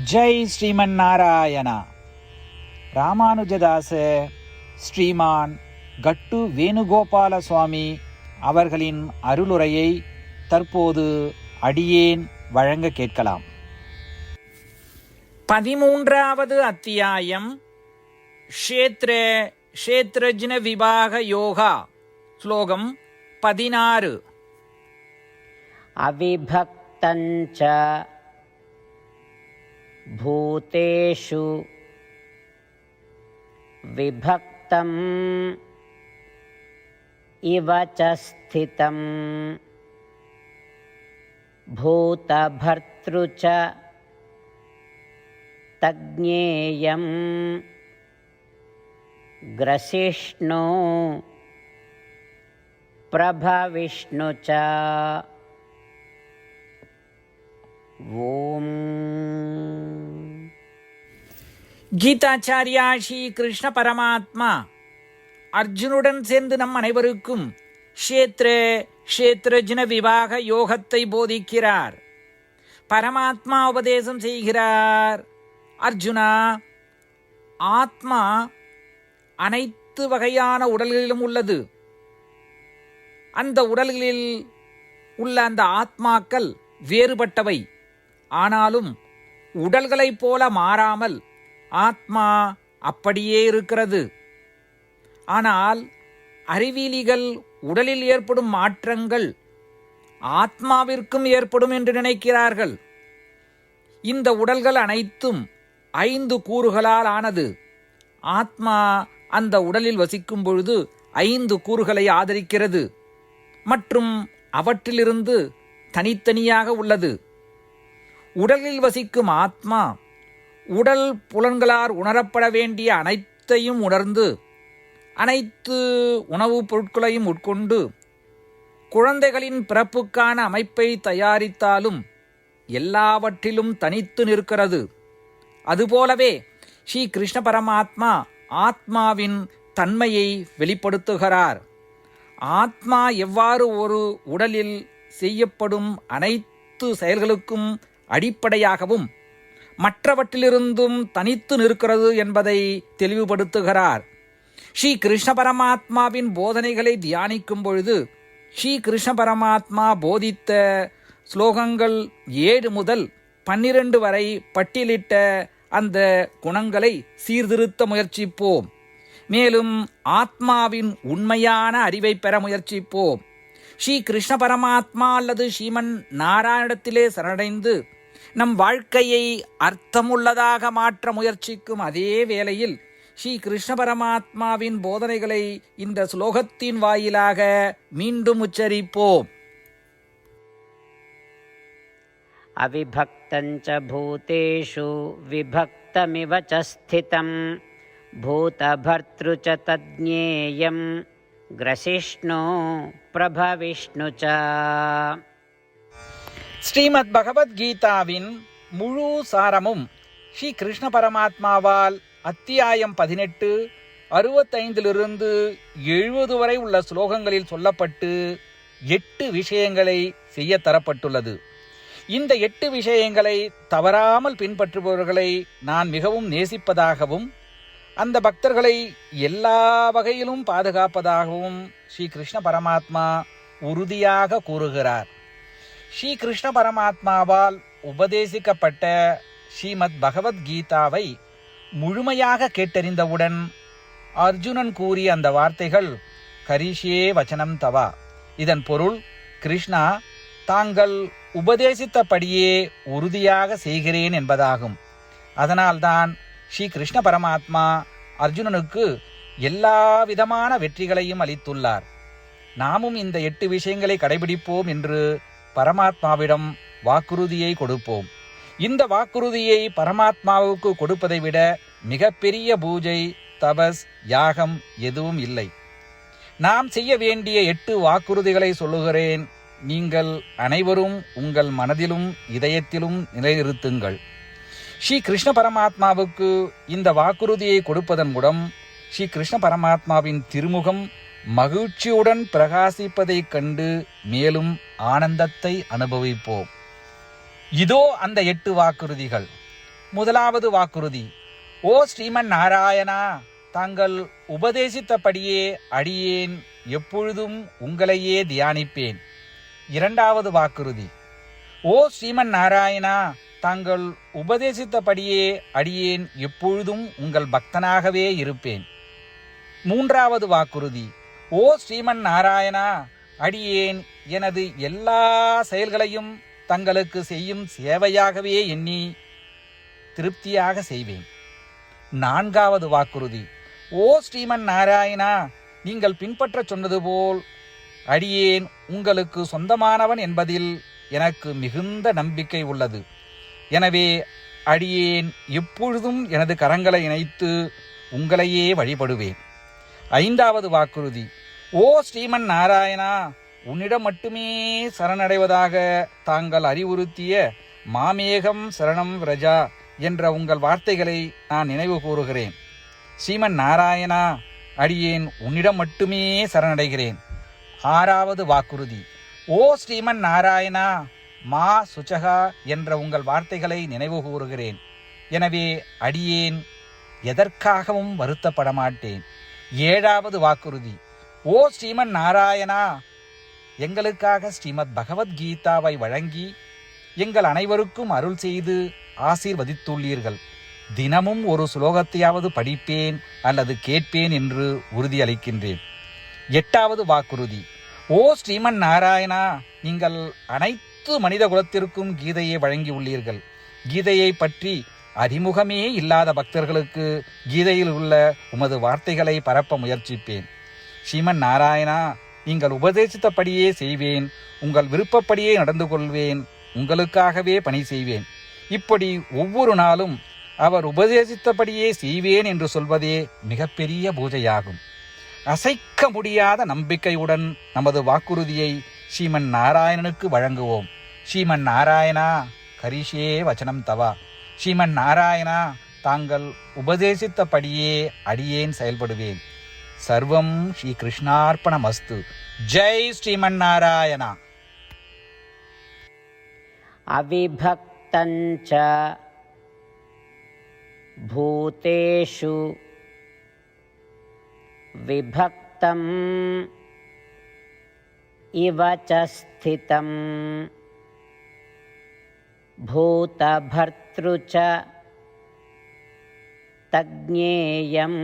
ஜெய் ஸ்ரீமன் நாராயணா. ராமானுஜதாச ஸ்ரீமான் கட்டு வேணுகோபால சுவாமி அவர்களின் அருளுரையை தற்போது அடியேன் வழங்க கேட்கலாம். 13வது அத்தியாயம் க்ஷேத்ரஜ்ன விபாக யோகா. ஸ்லோகம் 16. அவிபக்தஞ்ச பூதேஷு விபக்தம் இவ ச ஸ்திதம் பூதபர்த்ரு ச தக்ஞேயம் கிரசிஷ்ணு பிரபவிஷ்ணு ச. ஓம். கீதாச்சாரியா ஸ்ரீ கிருஷ்ண பரமாத்மா அர்ஜுனுடன் சேர்ந்து நம் அனைவருக்கும் க்ஷேத்ரஜ்ன விபாக யோகத்தை போதிக்கிறார். பரமாத்மா உபதேசம் செய்கிறார். அர்ஜுனா, ஆத்மா அனைத்து வகையான உடல்களிலும் உள்ளது. அந்த உடல்களில் உள்ள அந்த ஆத்மாக்கள் வேறுபட்டவை. ஆனாலும் உடல்களைப் போல மாறாமல் ஆத்மா அப்படியே இருக்கிறது. ஆனால் அறிவியலிகள் உடலில் ஏற்படும் மாற்றங்கள் ஆத்மாவிற்கும் ஏற்படும் என்று நினைக்கிறார்கள். இந்த உடல்கள் அனைத்தும் 5 கூறுகளால் ஆனது. ஆத்மா அந்த உடலில் வசிக்கும் பொழுது 5 கூறுகளை ஆதரிக்கிறது மற்றும் அவற்றிலிருந்து தனித்தனியாக உள்ளது. உடலில் வசிக்கும் ஆத்மா உடல் புலன்களால் உணரப்பட வேண்டிய அனைத்தையும் உணர்ந்து அனைத்து உணவுப் பொருட்களையும் உட்கொண்டு குழந்தைகளின் பிறப்புக்கான அமைப்பை தயாரித்தாலும் எல்லாவற்றிலும் தனித்து நிற்கிறது. அதுபோலவே ஸ்ரீ கிருஷ்ண பரமாத்மா ஆத்மாவின் தன்மையை வெளிப்படுத்துகிறார். ஆத்மா எவ்வாறு ஒரு உடலில் செய்யப்படும் அனைத்து செயல்களுக்கும் அடிப்படையாகவும் மற்றவற்றிலிருந்தும் தனித்து நிற்கிறது என்பதை தெளிவுபடுத்துகிறார். ஸ்ரீ கிருஷ்ண பரமாத்மாவின் போதனைகளை தியானிக்கும் பொழுது ஸ்ரீ கிருஷ்ண பரமாத்மா போதித்த ஸ்லோகங்கள் 7 முதல் 12 வரை பட்டியலிட்ட அந்த குணங்களை சீர்திருத்த முயற்சிப்போம். மேலும் ஆத்மாவின் உண்மையான அறிவை பெற முயற்சிப்போம். ஸ்ரீ கிருஷ்ண பரமாத்மா அல்லது ஸ்ரீமன் நாராயணத்திலே சரணடைந்து நம் வாழ்க்கையை அர்த்தமுள்ளதாக மாற்ற முயற்சிக்கும் அதே வேளையில் ஸ்ரீ கிருஷ்ண பரமாத்மாவின் போதனைகளை இந்த ஸ்லோகத்தின் வாயிலாக மீண்டும் உச்சரிப்போம். அவிபக்தஞ்ச பூதேஷு விபக்தமிவ ச ஸ்திதம் பூதபர்த்ரு ச தத்ஞேயம் கிரசிஷ்ணு பிரபவிஷ்ணு ச. ஸ்ரீமத் பகவத்கீதாவின் முழு சாரமும் ஸ்ரீ கிருஷ்ண பரமாத்மாவால் அத்தியாயம் 18 65 70 வரை உள்ள ஸ்லோகங்களில் சொல்லப்பட்டு 8 விஷயங்களை செய்ய தரப்பட்டுள்ளது. இந்த 8 விஷயங்களை தவறாமல் பின்பற்றுபவர்களை நான் மிகவும் நேசிப்பதாகவும் அந்த பக்தர்களை எல்லா வகையிலும் பாதுகாப்பதாகவும் ஸ்ரீ கிருஷ்ண பரமாத்மா உறுதியாக கூறுகிறார். ஸ்ரீ கிருஷ்ண பரமாத்மாவால் உபதேசிக்கப்பட்ட ஸ்ரீமத் பகவத்கீதாவை முழுமையாக கேட்டறிந்தவுடன் அர்ஜுனன் கூறிய அந்த வார்த்தைகள் கரிஷ்யே வச்சனம் தவா. இதன் பொருள், கிருஷ்ணா, தாங்கள் உபதேசித்தபடியே உறுதியாக செய்கிறேன் என்பதாகும். அதனால்தான் ஸ்ரீ கிருஷ்ண பரமாத்மா அர்ஜுனனுக்கு எல்லா விதமான வெற்றிகளையும் அளித்துள்ளார். நாமும் இந்த 8 விஷயங்களை கடைபிடிப்போம் என்று பரமாத்மாவிடம் வாக்குறுதியை கொடுப்போம். இந்த வாக்குறுதியை பரமாத்மாவுக்கு கொடுப்பதை விட மிகப்பெரிய பூஜை, தபஸ், யாகம் எதுவும் இல்லை. நாம் செய்ய வேண்டிய 8 வாக்குறுதிகளை சொல்லுகிறேன். நீங்கள் அனைவரும் உங்கள் மனதிலும் இதயத்திலும் நிலைநிறுத்துங்கள். ஸ்ரீ கிருஷ்ண பரமாத்மாவுக்கு இந்த வாக்குறுதியை கொடுப்பதன் மூலம் ஸ்ரீ கிருஷ்ண பரமாத்மாவின் திருமுகம் மகிழ்ச்சியுடன் பிரகாசிப்பதைக் கண்டு மேலும் ஆனந்தத்தை அனுபவிப்போம். இதோ அந்த 8 வாக்குறுதிகள். முதலாவது வாக்குறுதி: ஓ ஸ்ரீமன் நாராயணா, தாங்கள் உபதேசித்தபடியே அடியேன் எப்பொழுதும் உங்களையே தியானிப்பேன். இரண்டாவது வாக்குறுதி: ஓ ஸ்ரீமன் நாராயணா, தாங்கள் உபதேசித்தபடியே அடியேன் எப்பொழுதும் உங்கள் பக்தனாகவே இருப்பேன். மூன்றாவது வாக்குறுதி: ஓ ஸ்ரீமன் நாராயணா, அடியேன் எனது எல்லா செயல்களையும் தங்களுக்கு செய்யும் சேவையாகவே எண்ணி திருப்தியாக செய்வேன். நான்காவது வாக்குறுதி: ஓ ஸ்ரீமன் நாராயணா, நீங்கள் பின்பற்றச் சொன்னது போல் அடியேன் உங்களுக்கு சொந்தமானவன் என்பதில் எனக்கு மிகுந்த நம்பிக்கை உள்ளது. எனவே அடியேன் எப்பொழுதும் எனது கரங்களை இணைத்து உங்களையே வழிபடுவேன். ஐந்தாவது வாக்குறுதி: ஓ ஸ்ரீமன் நாராயணா, உன்னிடம் மட்டுமே சரணடைவதாக தாங்கள் அறிவுறுத்திய மாமேகம் சரணம் விரஜா என்ற உங்கள் வார்த்தைகளை நான் நினைவு கூறுகிறேன். ஸ்ரீமன் நாராயணா, அடியேன் உன்னிடம் மட்டுமே சரணடைகிறேன். ஆறாவது வாக்குறுதி: ஓ ஸ்ரீமன் நாராயணா, மா சுச்சகா என்ற உங்கள் வார்த்தைகளை நினைவு கூறுகிறேன். எனவே அடியேன் எதற்காகவும் வருத்தப்பட மாட்டேன். ஏழாவது வாக்குறுதி: ஓ ஸ்ரீமன் நாராயணா, எங்களுக்காக ஸ்ரீமத் பகவத்கீதாவை வழங்கி எங்கள் அனைவருக்கும் அருள் செய்து ஆசீர்வதித்துள்ளீர்கள். தினமும் ஒரு சுலோகத்தையாவது படிப்பேன் அல்லது கேட்பேன் என்று உறுதியளிக்கின்றேன். எட்டாவது வாக்குறுதி: ஓ ஸ்ரீமன் நாராயணா, நீங்கள் அனைத்து மனித குலத்திற்கும் கீதையை வழங்கியுள்ளீர்கள். கீதையை பற்றி அறிமுகமே இல்லாத பக்தர்களுக்கு கீதையில் உள்ள உமது வார்த்தைகளை பரப்ப முயற்சிப்பேன். ஸ்ரீமன் நாராயணா, நீங்கள் உபதேசித்தபடியே செய்வேன். உங்கள் விருப்பப்படியே நடந்து கொள்வேன். உங்களுக்காகவே பணி செய்வேன். இப்படி ஒவ்வொரு நாளும் அவர் உபதேசித்தபடியே செய்வேன் என்று சொல்வதே மிகப்பெரிய பூஜையாகும். அசைக்க முடியாத நம்பிக்கையுடன் நமது வாக்குறுதியை ஸ்ரீமன் நாராயணனுக்கு வழங்குவோம். ஸ்ரீமன் நாராயணா, கரிஷே வச்சனம் தவா. ஸ்ரீமன் நாராயணா, தாங்கள் உபதேசித்தபடியே அடியேன் செயல்படுவேன். சர்வம் ஸ்ரீ கிருஷ்ணார்ப்பணமஸ்து. ஜெய் ஸ்ரீமன் நாராயணா. அவிபக்தஞ்ச பூதேஷு விபக்தம் இவ ச ஸ்திதம் பூதபர்த்ரு ச தஜ்ஞேயம்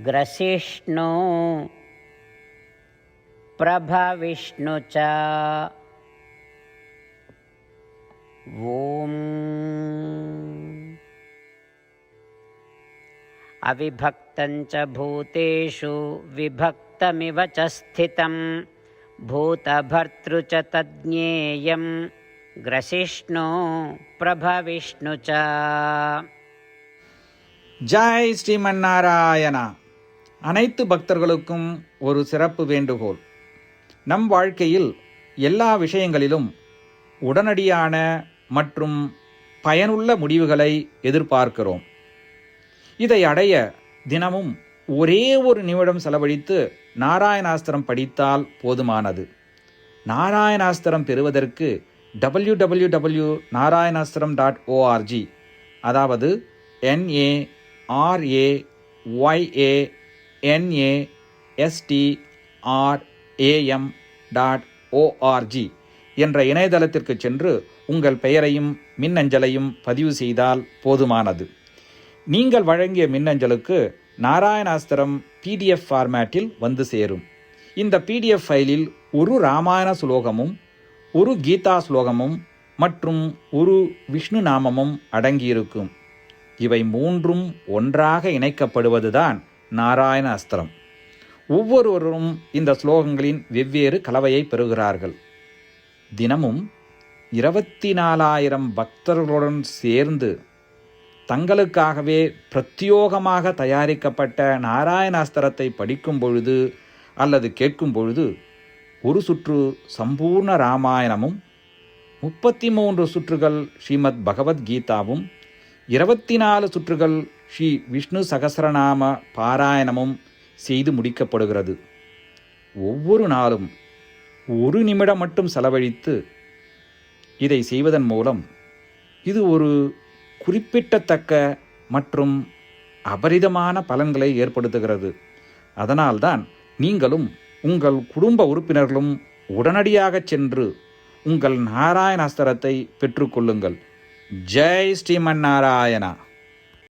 கிரசிஷ்ணு பிரபவிஷ்ணு ச. ஓம் அவிபக்தஞ்ச பூதேஷு விபக்தமிவ ச ஸ்திதம் பூதபர்த்ரு ச தஜ்ஞேயம் கிரசிஷ்ணு பிரபவிஷ்ணு ச. ஜெய் ஸ்ரீமன் நாராயணா. அனைத்து பக்தர்களுக்கும் ஒரு சிறப்பு வேண்டுகோள். நம் வாழ்க்கையில் எல்லா விஷயங்களிலும் உடனடியான மற்றும் பயனுள்ள முடிவுகளை எதிர்பார்க்கிறோம். இதை அடைய தினமும் ஒரே ஒரு நிமிடம் செலவழித்து நாராயணாஸ்திரம் படித்தால் போதுமானது. நாராயணாஸ்திரம் பெறுவதற்கு www.narayanaastram.org, அதாவது NARAYANASTRAM.org என்ற இணையதளத்திற்கு சென்று உங்கள் பெயரையும் மின்னஞ்சலையும் பதிவு செய்தால் போதுமானது. நீங்கள் வழங்கிய மின்னஞ்சலுக்கு நாராயணாஸ்திரம் PDF ஃபார்மேட்டில் வந்து சேரும். இந்த PDF ஃபைலில் ஒரு ராமாயண சுலோகமும் ஒரு கீதா ஸ்லோகமும் மற்றும் ஒரு விஷ்ணு நாமமும் அடங்கியிருக்கும். இவை மூன்றும் ஒன்றாக இணைக்கப்படுவதுதான் நாராயண அஸ்திரம். ஒவ்வொருவரும் இந்த ஸ்லோகங்களின் வெவ்வேறு கலவையை பெறுகிறார்கள். தினமும் 24,000 பக்தர்களுடன் சேர்ந்து தங்களுக்காகவே பிரத்யோகமாக தயாரிக்கப்பட்ட நாராயணாஸ்திரத்தை படிக்கும் பொழுது அல்லது கேட்கும் பொழுது ஒரு சுற்று சம்பூர்ண ராமாயணமும் 33 சுற்றுகள் ஸ்ரீமத் பகவத்கீதாவும் 24 சுற்றுகள் ஸ்ரீ விஷ்ணு சகஸ்ரநாம பாராயணமும் செய்து முடிக்கப்படுகிறது. ஒவ்வொரு நாளும் ஒரு நிமிடம் மட்டும் செலவழித்து இதை செய்வதன் மூலம் இது ஒரு குறிப்பிடத்தக்க மற்றும் அபரிதமான பலன்களை ஏற்படுத்துகிறது. அதனால்தான் நீங்களும் உங்கள் குடும்ப உறுப்பினர்களும் உடனடியாக சென்று உங்கள் நாராயணாஸ்திரத்தை பெற்றுக்கொள்ளுங்கள். ஜெய் ஸ்ரீமன் நாராயணா.